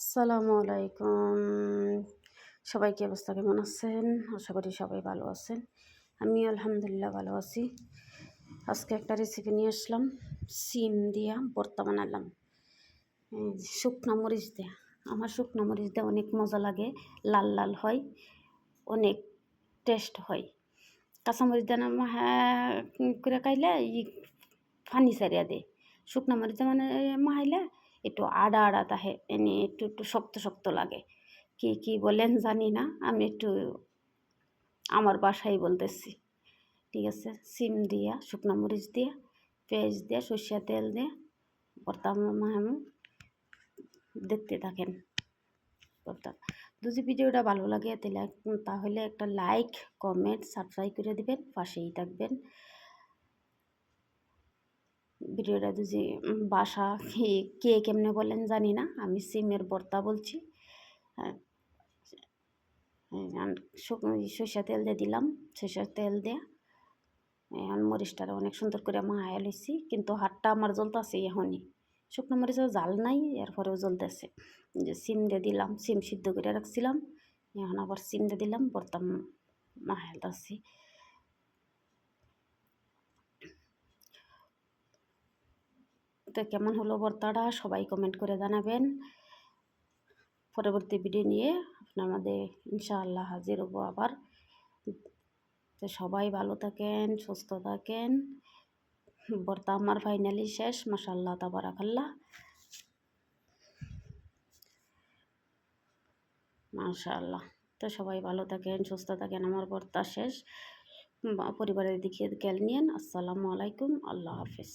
আসসালামু আলাইকুম। সবাই কি অবস্থা, কেমন আছেন? আশা করি সবাই ভালো আছেন। আমি আলহামদুলিল্লাহ ভালো আছি। আজকে একটা রেসিপি নিয়ে আসলাম, সিম দিয়া ভর্তা বানালাম। শুকনা মরিচ দিয়ে। আমার শুকনা মরিচ দিয়ে অনেক মজা লাগে, লাল লাল হয়, অনেক টেস্ট হয়। কাঁচামরিচ দিয়ে না হ্যাঁ করে খাইলে ফানি সারিয়া দে। শুকনা মরিচ দিয়ে মানে মাহাইলে একটু আড়া আড়া তাহে এনে একটু একটু শক্ত শক্ত লাগে। কি বলেন জানি না, আমি একটু আমার বাসায় বলতেছি। ঠিক আছে, সিম দিয়া, শুকনা মরিচ দিয়া, পেঁয়াজ দিয়া, সর্ষের তেল দিয়ে ভর্তা মাহামু। দেখতে থাকেন ভর্তা। যদি ভিডিওটা ভালো লাগে তাহলে একটা লাইক, কমেন্ট, সাবস্ক্রাইব করে দিবেন, পাশেই থাকবেন। ভিডিওটা যদি বাসা কে কেমনে বলেন জানি না, আমি সিমের ভর্তা বলছি। সর্ষের তেল দিয়ে দিলাম, সর্ষের তেল দিয়ে এখন মরিচটা অনেক সুন্দর করে মাহায়া লইছি, কিন্তু হাতটা আমার জ্বলতেছে এখনই। শুকনো মরিচের জাল নাই, এরপরেও জ্বলতেছে। যে সিম দিয়ে দিলাম, সিম সিদ্ধ করে রাখছিলাম, এখন আবার সিম দিয়ে দিলাম, ভর্তা মাহালতাছি। তো কেমন হলো ভর্তাটা সবাই কমেন্ট করে জানাবেন। পরবর্তী ভিডিও নিয়ে আপনাদের ইনশাআল্লাহ হাজির হবো আবার। তো সবাই ভালো থাকেন, সুস্থ থাকেন। ভর্তা আমার ফাইনালি শেষ, মাশাআল্লাহ তাবারাকাল্লাহ, মাশাআল্লাহ। তো সবাই ভালো থাকেন, সুস্থ থাকেন। আমার ভর্তা শেষ, পরিবারের দিকে খেয়াল নিয়েন। আসসালামু আলাইকুম, আল্লাহ হাফিজ।